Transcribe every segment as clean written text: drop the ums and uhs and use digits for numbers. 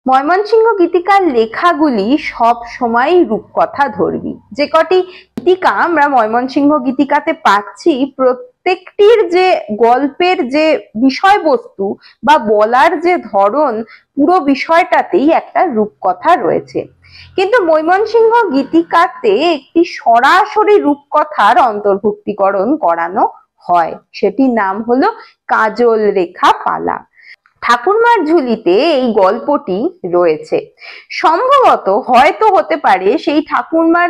ময়মনসিংহ গীতিকার লেখাগুলি সব সময় রূপকথা ধর্মী। যে কটি গীতিকা আমরা ময়মনসিংহ গীতিকাতে পাচ্ছি, প্রত্যেকটির যে গল্পের যে বিষয়বস্তু বা বলার যে ধরন, পুরো বিষয়টাতেই একটা রূপকথা রয়েছে। কিন্তু ময়মনসিংহ গীতিকাতে একটি সরাসরি রূপকথার অন্তর্ভুক্তিকরণ করানো হয়, সেটির নাম হলো কাজল রেখা পালা। ঠাকুরমার ঝুলিতে এই গল্পটি রয়েছে। সম্ভবত হয়তো হতে পারে সেই ঠাকুরমার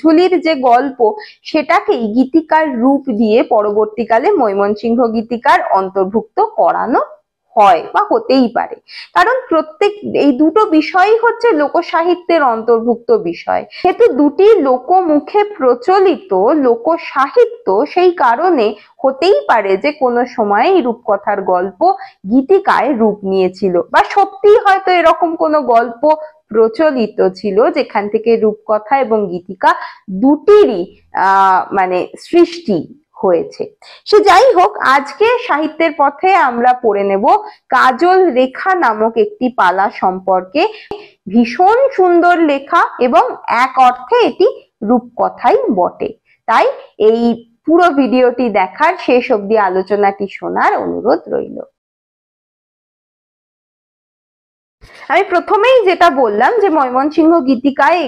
ঝুলির যে গল্প, সেটাকেই গীতিকার রূপ দিয়ে পরবর্তীকালে ময়মনসিংহ গীতিকার অন্তর্ভুক্ত করানো হয় বা হতেই পারে। কারণ এই দুটো বিষয়ই হচ্ছে লোকসাহিত্যের অন্তর্ভুক্ত বিষয়, যেহেতু দুটি লোকমুখে প্রচলিত লোকসাহিত্য, সেই কারণে হতেই পারে যে কোনো সময় এই রূপকথার গল্প গীতিকায় রূপ নিয়েছিল, বা সত্যিই হয়তো এরকম কোনো গল্প প্রচলিত ছিল যেখান থেকে রূপকথা এবং গীতিকা দুটিরই মানে সৃষ্টি হয়েছে। সে যাই হোক, আজকে সাহিত্যের পথে আমরা পড়ে নেব কাজল রেখা নামক একটি পালা সম্পর্কে। ভীষণ সুন্দর লেখা এবং এক অর্থে এটি রূপকথাই বটে। তাই এই পুরো ভিডিওটি দেখার, শেষ অবধি আলোচনাটি শোনার অনুরোধ রইল। আমি প্রথমেই যেটা বললাম যে ময়মনসিংহ গীতিকায়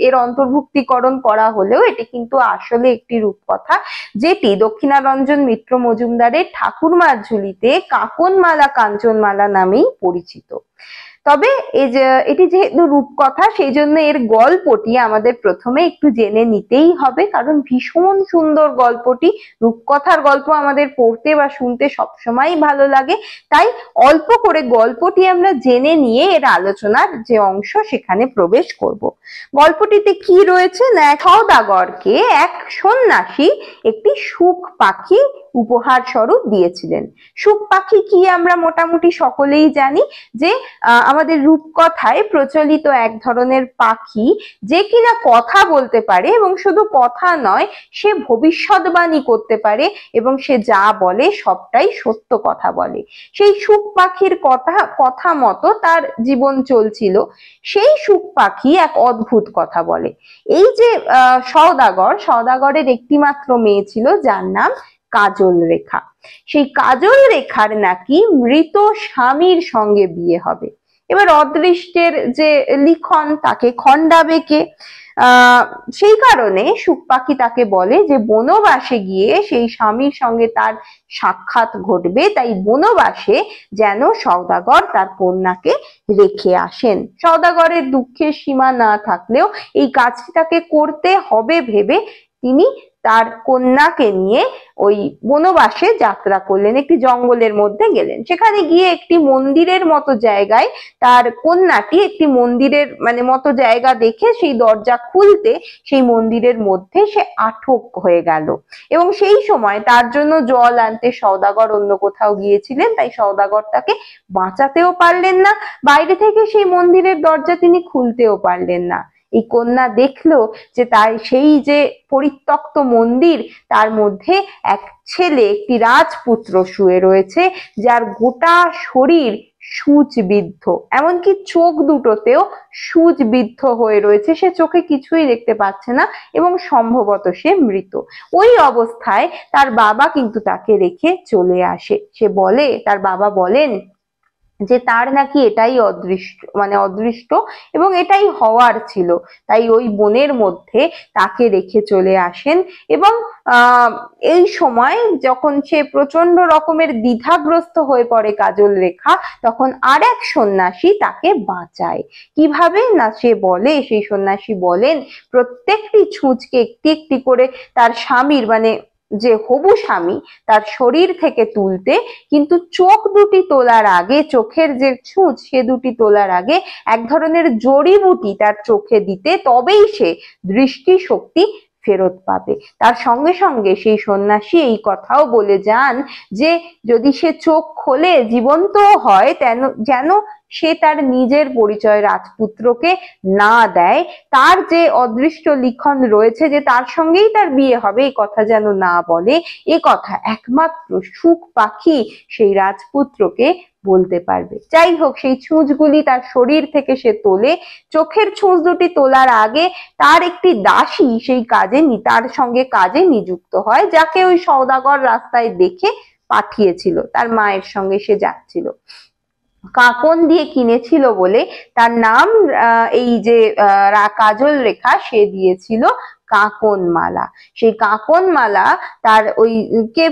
এর অন্তর্ভুক্তিকরণ করা হলেও এটি কিন্তু আসলে একটি রূপকথা, যেটি দক্ষিণারঞ্জন মিত্র মজুমদারের ঠাকুরমার ঝুলিতে কাকনমালা কাঞ্চনমালা নামেই পরিচিত। তবে এটি যেহেতু রূপকথা, সেই জন্য এর গল্পটি আমাদের প্রথমে একটু জেনে নিতেই হবে, কারণ ভীষণ সুন্দর গল্পটি। রূপকথার গল্প আমাদের পড়তে বা শুনতে সবসময় ভালো লাগে, তাই অল্প করে গল্পটি আমরা জেনে নিয়ে এর আলোচনার যে অংশ সেখানে প্রবেশ করব। গল্পটিতে কি রয়েছে না, সওদাগরকে এক সন্ন্যাসী একটি সুখ পাখি উপহার স্বরূপ দিয়েছিলেন। সুখ পাখি কি আমরা মোটামুটি সকলেই জানি, যে আমাদের রূপকথায় প্রচলিত এক ধরনের পাখি, যে কিনা কথা বলতে পারে, এবং শুধু কথা নয়, সে ভবিষ্যৎবাণী করতে পারে এবং সে যা বলে সবটাই সত্য কথা বলে। সেই সুখ পাখির কথা মতো তার জীবন চলছিল। সেই সুখ পাখি এক অদ্ভুত কথা বলে। এই যে সওদাগরের একটি মাত্র মেয়ে ছিল, যার নাম কাজল রেখা। সেই কাজল রেখার নাকি মৃত স্বামীর সঙ্গে বিয়ে হবে। এবার অদৃষ্টের যে লিখন, তাকে খণ্ডাবে কে? সেই কারণে সুখ পাখি তাকে বলে যে বনবাসে গিয়ে সেই স্বামীর সঙ্গে তার সাক্ষাৎ ঘটবে, তাই বনবাসে যেন সওদাগর তার কন্যাকে রেখে আসেন। সওদাগরের দুঃখের সীমা না থাকলেও এই কাজটি তাকে করতে হবে ভেবে তিনি তার কন্যাকে নিয়ে ওই বনবাসে যাত্রা করলেন, একটি জঙ্গলের মধ্যে গেলেন। সেখানে গিয়ে একটি মন্দিরের মতো জায়গায় তার কন্যাটি একটি মন্দিরের মতো জায়গা দেখে সেই দরজা খুলতে সেই মন্দিরের মধ্যে সে আটক হয়ে গেল, এবং সেই সময় তার জন্য জল আনতে সওদাগর অন্য কোথাও গিয়েছিলেন, তাই সওদাগর তাকে বাঁচাতেও পারলেন না, বাইরে থেকে সেই মন্দিরের দরজা তিনি খুলতেও পারলেন না। এই কন্যা দেখলো যে তার সেই যে পরিত্যক্ত মন্দির, তার মধ্যে এক ছেলে, একটি রাজপুত্র শুয়ে রয়েছে, যার গোটা শরীর সূচবিদ্ধ, এমনকি চোখ দুটোতেও সূচবিদ্ধ হয়ে রয়েছে। সে চোখে কিছুই দেখতে পাচ্ছে না এবং সম্ভবত সে মৃত। ওই অবস্থায় তার বাবা কিন্তু তাকে রেখে চলে আসে। তার বাবা বলেন যে তার নাকি এটাই অদৃষ্ট এবং এটাই হওয়ার ছিল, তাই ওই বনের মধ্যে তাকে রেখে চলে আসেন। এবং এই সময় যখন সে প্রচন্ড রকমের দ্বিধাগ্রস্ত হয়ে পড়ে কাজল রেখা, তখন আর এক সন্ন্যাসী তাকে বাঁচায়। কিভাবে না, সেই সন্ন্যাসী বলেন প্রত্যেকটি ছুঁচকে একটি একটি করে তার স্বামীর যে হবু স্বামী তার শরীর থেকে তুলতে, কিন্তু চোখ দুটি তোলার আগে, চোখের যে ছুঁচ সে দুটি তোলার আগে এক ধরনের জড়িবুটি তার চোখে দিতে, তবেই সে দৃষ্টি শক্তি ফেরত পাবে। তার সঙ্গে সঙ্গে সেই সন্ন্যাসী এই কথাও বলে যান যে যদি সে চোখ খোলে জীবন্ত হয়, যেন সে তার নিজের পরিচয় রাজপুত্রকে না দেয়, তার যে অদৃষ্ট লিখন রয়েছে যে তার সঙ্গেই তার বিয়ে হবে এই কথা যেন না বলে, এ কথা একমাত্র সুখ পাখি সেই রাজপুত্রকে বলতে পারবে। যাই হোক, সেই ছুঁচগুলি তার শরীর থেকে সে তোলে। চোখের ছুঁচ দুটি তোলার আগে তার একটি দাসী সেই কাজে তার সঙ্গে কাজে নিযুক্ত হয়, যাকে ওই সওদাগর রাস্তায় দেখে পাঠিয়েছিল, তার মায়ের সঙ্গে সে যাচ্ছিল। কাকন দিয়ে কিনেছিল বলে তার নাম এই যে কাজল রেখা সে দিয়েছিল কাকনমালা। সেই কাকনমালা তার ওই কে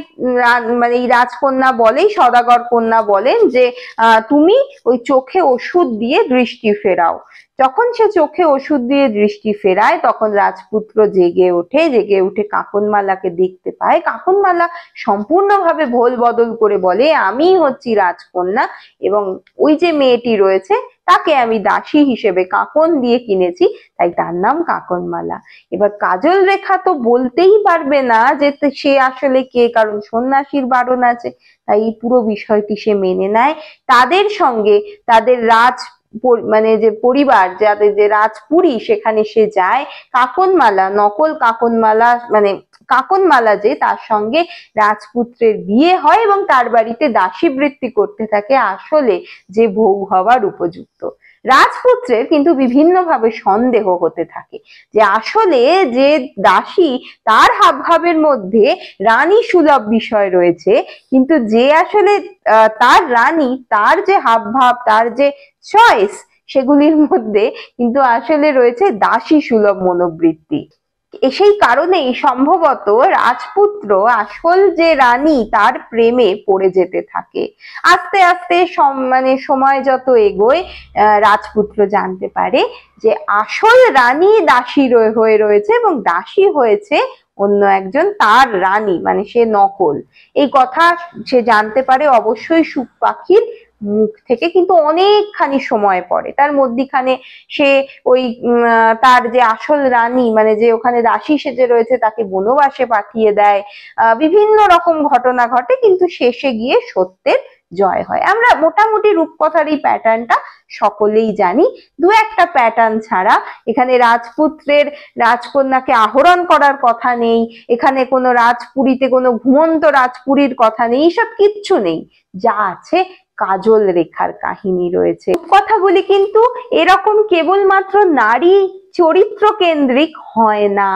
মানে এই রাজকন্যা বলেই, সওদাগর কন্যা বলেন যে তুমি ওই চোখে ওষুধ দিয়ে দৃষ্টি ফেরাও। যখন সে চোখে ওষুধ দিয়ে দৃষ্টি ফেরায় তখন রাজপুত্র জেগে ওঠে, জেগে উঠে কাকনমালাকে দেখতে পায়। কাকনমালা সম্পূর্ণভাবে ভোল বদল করে বলে, আমি হচ্ছি রাজকন্যা এবং ওই যে মেয়েটি রয়েছে তাকে আমি দাসী হিসেবে কাকন দিয়ে কিনেছি, তাই তার নাম কাকনমালা। এবার কাজল রেখা তো বলতেই পারবে না যে সে আসলে কে, কারণ সন্ন্যাসীর বারণ আছে, তাই এই পুরো বিষয়টি সে মেনে নেয়। তাদের সঙ্গে তাদের মানে যে পরিবার, যাদের যে রাজপুরী, সেখানে সে যায়। কাকনমালা, নকল কাকনমালা মানে কাকনমালা যে, তার সঙ্গে রাজপুত্রের বিয়ে হয় এবং তার বাড়িতে দাসী বৃত্তি করতে থাকে, আসলে যে বউ হওয়ার উপযুক্ত। রাজপুত্রের কিন্তু বিভিন্নভাবে সন্দেহ হতে থাকে যে আসলে যে দাসী তার হাবভাবের মধ্যে রানী সুলভ বিষয় রয়েছে, কিন্তু যে আসলে তার রানী, তার যে হাবভাব, তার যে চয়েস, সেগুলির মধ্যে কিন্তু আসলে রয়েছে দাসী সুলভ মনোবৃত্তি। সেই কারণেই সম্ভবত রাজপুত্র আসল যে রানী তার প্রেমে পড়ে যেতে থাকে। আস্তে আস্তে মানে সময় যত এগোয় রাজপুত্র জানতে পারে যে আসল রানী দাসী হয়ে রয়েছে এবং দাসী হয়েছে অন্য একজন তার রানী, মানে সে নকল। এই কথা সে জানতে পারে অবশ্যই সুখ পাখির মুখ থেকে, কিন্তু অনেকখানি সময় পরে। তার মধ্যিখানে সে ওই তার যে আসল রানী, মানে যে ওখানে দাসী সেজে রয়েছে, তাকে বনবাসে পাঠিয়ে দেয়। বিভিন্ন রকম ঘটনা ঘটে, কিন্তু শেষে গিয়ে সত্যের জয় হয়। আমরা মোটামুটি রূপকথার এই প্যাটার্নটা সকলেই জানি। দু একটা প্যাটার্ন ছাড়া এখানে রাজপুত্রের রাজকন্যাকে আহরণ করার কথা নেই, এখানে কোনো রাজপুরীতে কোনো ঘুমন্ত রাজপুরীর কথা নেই, এসব কিচ্ছু নেই। যা আছে কাজল রেখার কাহিনী রয়েছে। কথাগুলি কিন্তু এরকম কেবলমাত্র নারী চরিত্র কেন্দ্রিক হয় না,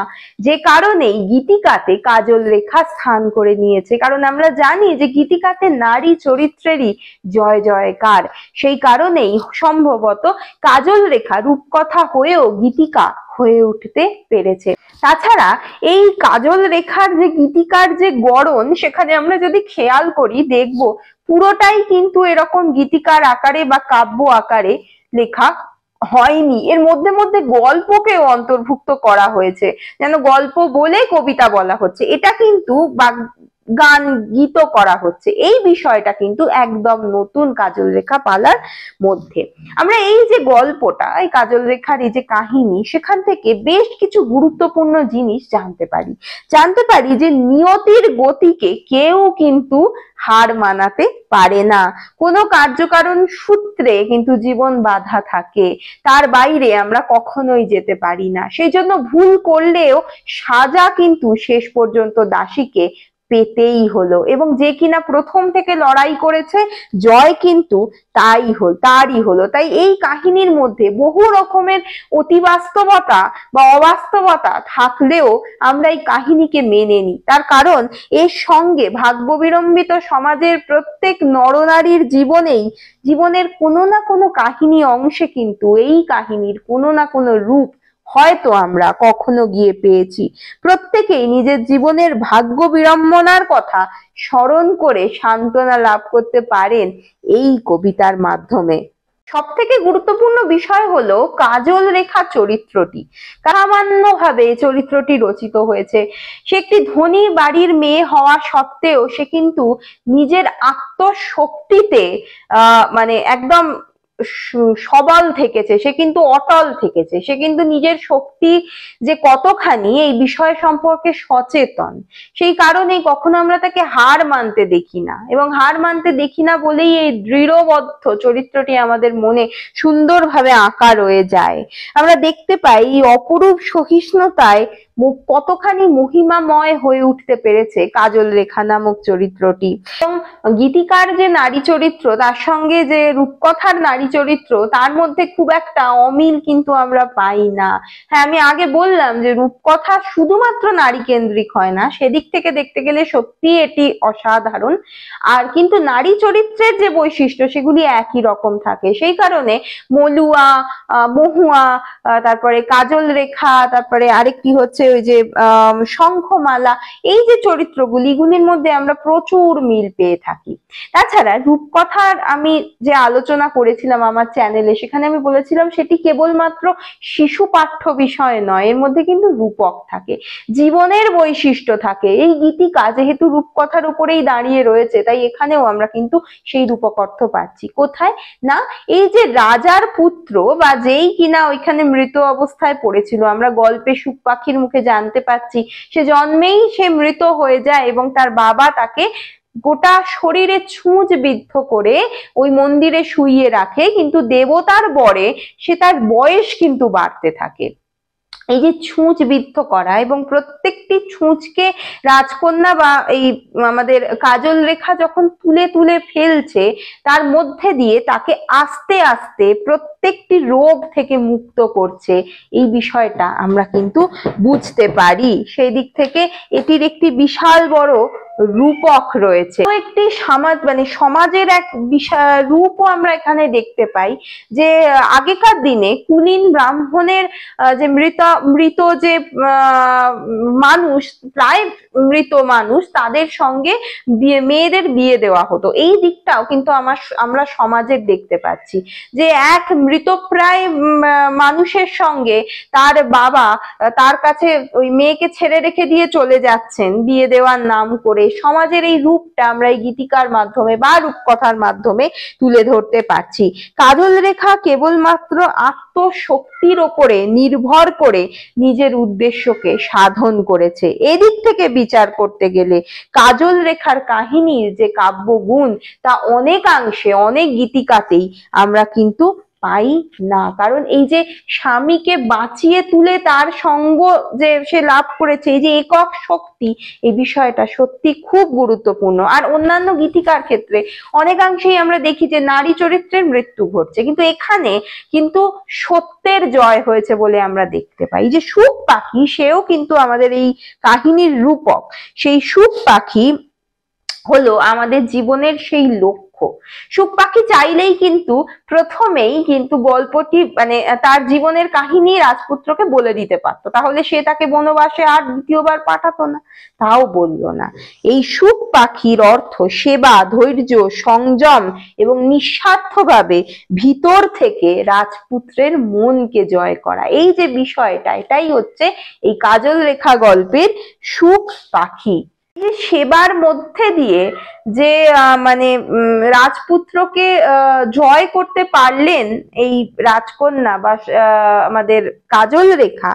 যে কারণেই গীতিকাতে কাজল রেখা স্থান করে নিয়েছে। কারণ আমরা জানি যে গীতিকাতে নারী চরিত্রেরই জয় জয়কার, সেই কারণেই সম্ভবত কাজল রেখা রূপকথা হয়েও গীতিকা হয়ে উঠতে পেরেছে। তাছাড়া এই কাজল রেখার যে গীতিকার যে গড়ন, সেখানে আমরা যদি খেয়াল করি দেখব পুরোটাই কিন্তু এরকম গীতিকার আকারে বা কাব্য আকারে লেখা হয়নি। এর মধ্যে মধ্যে গল্পকেও অন্তর্ভুক্ত করা হয়েছে, যেন গল্প বলে কবিতা বলা হচ্ছে, এটা কিন্তু গান গীত করা হচ্ছে। এই বিষয়টা কিন্তু একদম নতুন কাজল রেখা পালার মধ্যে। আমরা এই যে গল্পটা, এই কাজল রেখার এই যে কাহিনী, সেখান থেকে বেশ কিছু গুরুত্বপূর্ণ জিনিস জানতে পারি যে নিয়তির গতিকে কেউ কিন্তু হার মানাতে পারে না। কোনো কার্যকারণ সূত্রে কিন্তু জীবন বাঁধা থাকে, তার বাইরে আমরা কখনোই যেতে পারি না। সেই জন্য ভুল করলেও সাজা কিন্তু শেষ পর্যন্ত দাসীকে পেতেই হলো, এবং যে কিনা প্রথম থেকে লড়াই করেছে জয় কিন্তু তারই হলো। তাই এই কাহিনীর মধ্যে বহু রকমের অতিবাস্তবতা বা অবাস্তবতা থাকলেও আমরা এই কাহিনীকে মেনে নিই। তার কারণ এর সঙ্গে ভাগ্য বিড়ম্বিত সমাজের প্রত্যেক নরনারীর জীবনের কোনো না কোনো কাহিনী অংশে কিন্তু এই কাহিনীর কোনো না কোনো রূপ হয়তো আমরা কখনো গিয়ে পেয়েছি। প্রত্যেকেই নিজের জীবনের ভাগ্য বিড়ম্বনার কথা স্মরণ করে সান্ত্বনা লাভ করতে পারেন এই কবিতার মাধ্যমে। সব থেকে গুরুত্বপূর্ণ বিষয় হলো কাজল রেখা চরিত্রটি সামান্যভাবে চরিত্রটি রচিত হয়েছে। সে একটি ধনী বাড়ির মেয়ে হওয়া সত্ত্বেও সে কিন্তু নিজের আত্মশক্তিতে মানে একদম সবল থেকেছে, সে কিন্তু অটল থেকেছে, সে কিন্তু নিজের শক্তি যে কতখানি এই বিষয় সম্পর্কে সচেতন। সেই কারণে কখনো আমরা তাকে হার মানতে দেখি না, এবং হার মানতে দেখি না বলেই এই দৃঢ়বদ্ধ চরিত্রটি আমাদের মনে সুন্দরভাবে আঁকা রয়ে যায়। আমরা দেখতে পাই এই অপরূপ সহিষ্ণুতায় কতখানি মহিমাময় হয়ে উঠতে পেরেছে কাজল রেখা নামক চরিত্রটি। এবং গীতিকার যে নারী চরিত্র তার সঙ্গে যে রূপকথার নারী চরিত্র, তার মধ্যে খুব একটা অমিল কিন্তু আমরা পাই না। হ্যাঁ, আমি আগে বললাম যে রূপকথা শুধুমাত্র নারী কেন্দ্রিক হয় না, সেদিক থেকে দেখতে গেলে সত্যি এটি অসাধারণ। আর কিন্তু নারী চরিত্রের যে বৈশিষ্ট্য সেগুলি একই রকম থাকে। সেই কারণে মলুয়া, মহুয়া, তারপরে কাজল রেখা, তারপরে আরেকটি হচ্ছে ওই যে শঙ্খমালা, এই যে চরিত্রগুলি, এগুলির মধ্যে আমরা প্রচুর মিল পেয়ে থাকি। তাছাড়া রূপকথার আমি যে আলোচনা করেছিলাম আমার চ্যানেলে, সেখানে আমি বলেছিলাম সেটি কেবলমাত্র শিশু পাঠ্য বিষয় নয়, এর মধ্যে কিন্তু রূপক থাকে, জীবনের বৈশিষ্ট্য থাকে। এই গীতিকা যেহেতু রূপকথার উপরেই দাঁড়িয়ে রয়েছে, তাই এখানেও আমরা কিন্তু সেই রূপক অর্থ পাচ্ছি। কোথায় না, এই যে রাজার পুত্র বা যেই কিনা ওইখানে মৃত অবস্থায় পড়েছিল, আমরা গল্পে সুখ পাখির মুখে জানতে পাচ্ছি সে জন্মেই সে মৃত হয়ে যায় এবং তার বাবা তাকে গোটা শরীরে ছুঁচ বিদ্ধ করে ওই মন্দিরে শুইয়ে রাখে, কিন্তু দেবতার বরে সে তার বয়স কিন্তু বাড়তে থাকে। এই যে ছুঁচ বিদ্ধ করা, এবং প্রত্যেকটি ছুঁচকে রাজকন্যা বা এই আমাদের কাজল রেখা যখন তুলে তুলে ফেলছে, তার মধ্যে দিয়ে তাকে আস্তে আস্তে প্রত্যেকটি রোগ থেকে মুক্ত করছে, এই বিষয়টা আমরা কিন্তু বুঝতে পারি। সেই দিক থেকে এটির একটি বিশাল বড় রূপক রয়েছে। একটি সমাজ মানে সমাজের এক বিশাল রূপও আমরা এখানে দেখতে পাই। যে আগেকার দিনে কুলীন ব্রাহ্মণের যে মৃত যে মানুষ, প্রায় মৃত মানুষ, তাদের সঙ্গে মেয়েদের বিয়ে দেওয়া হতো। এই দিকটাও কিন্তু আমরা সমাজের দেখতে পাচ্ছি, যে এক মৃতপ্রায় মানুষের সঙ্গে তার বাবা তার কাছে ওই মেয়েকে ছেড়ে রেখে দিয়ে চলে যাচ্ছেন বিয়ে দেওয়ার নাম করে। সমাজের এই রূপটা আমরা এই গীতিকার মাধ্যমে বা রূপকথার মাধ্যমে তুলে ধরতে পারছি। কাজল রেখা কেবলমাত্র আত্মশক্তির ওপরে নির্ভর করে নিজের উদ্দেশ্যকে সাধন করেছে। এদিক থেকে বিচার করতে গেলে কাজল রেখার কাহিনীর যে কাব্যগুণ, তা অনেকাংশে অনেক গীতিকাতেই আমরা কিন্তু পাই না। কারণ এই যে স্বামীকে বাঁচিয়ে তুলে তার সঙ্গ যে সে লাভ করেছে, এই যে একক শক্তি, এই বিষয়টা সত্যি খুব গুরুত্বপূর্ণ। আর অন্যান্য গীতিকার ক্ষেত্রে অনেকাংশেই আমরা দেখি যে নারী চরিত্রের মৃত্যু ঘটছে, কিন্তু এখানে কিন্তু সত্যের জয় হয়েছে বলে আমরা দেখতে পাই। যে সুখ পাখি, সেও কিন্তু আমাদের এই কাহিনীর রূপক। সেই সুখ পাখি হলো আমাদের জীবনের সেই লক্ষ্য। সুখ পাখি চাইলেই কিন্তু প্রথমেই কিন্তু গল্পটি মানে তার জীবনের কাহিনী রাজপুত্রকে বলে দিতে পারতো, তাহলে সে তাকে বনবাসে আর দ্বিতীয়বার পাঠাতো না, তাও বললো না। এই সুখ পাখির অর্থ সেবা, ধৈর্য, সংযম এবং নিঃস্বার্থভাবে ভিতর থেকে রাজপুত্রের মনকে জয় করা। এই যে বিষয়টা, এটাই হচ্ছে এই কাজল রেখা গল্পের সুখ পাখি। যে সেবার মধ্যে দিয়ে যে মানে রাজপুত্রকে জয় করতে পারলেন এই রাজকন্যা বা আমাদের কাজল রেখা,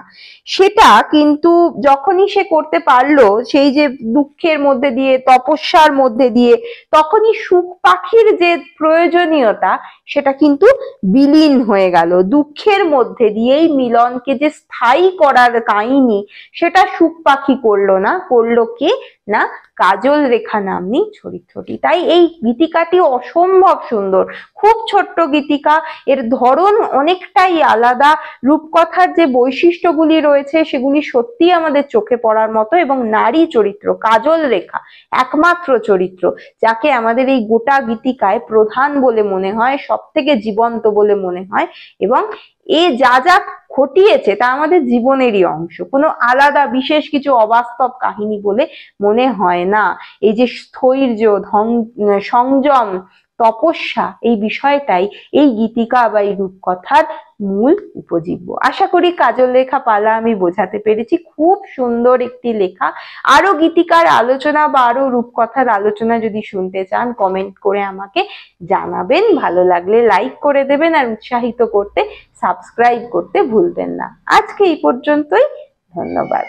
সেটা কিন্তু যখনই সে করতে পারলো, সেই যে দুঃখের মধ্যে দিয়ে, তপস্যার মধ্যে দিয়ে, তখনই সুখ পাখির যে প্রয়োজনীয়তা সেটা কিন্তু বিলীন হয়ে গেল। দুঃখের মধ্যে দিয়েই মিলনকে যে স্থায়ী করার কাহিনী, সেটা সুখ পাখি করলো না, করলো কে না কাজল রেখা নামনি চরিত্রটি। তাই এই গীতিকাটি অসম্ভব সুন্দর, খুব ছোট্ট গীতিকা, এর ধরন অনেকটাই আলাদা। রূপকথার যে বৈশিষ্ট্যগুলি রয়েছে সেগুলি সত্যি আমাদের চোখে পড়ার মতো, এবং নারী চরিত্র কাজল রেখা একমাত্র চরিত্র যাকে আমাদের এই গোটা গীতিকায় প্রধান বলে মনে হয়, সব থেকে জীবন্ত বলে মনে হয়, এবং এ যা যা ঘটিয়েছে তা আমাদের জীবনেরই অংশ, কোনো আলাদা বিশেষ কিছু অবাস্তব কাহিনী বলে মনে হয় না। এই যে স্থৈর্য, সংযম, তপস্যা, এই বিষয়টাই এই গীতিকা বা এই রূপকথার মূল উপজীব্য। আশা করি কাজল লেখা পালা আমি বোঝাতে পেরেছি। খুব সুন্দর একটি লেখা। আরো গীতিকার আলোচনা বা আরো রূপকথার আলোচনা যদি শুনতে চান কমেন্ট করে আমাকে জানাবেন। ভালো লাগলে লাইক করে দেবেন, আর উৎসাহিত করতে সাবস্ক্রাইব করতে ভুলবেন না। আজকে এই পর্যন্তই, ধন্যবাদ।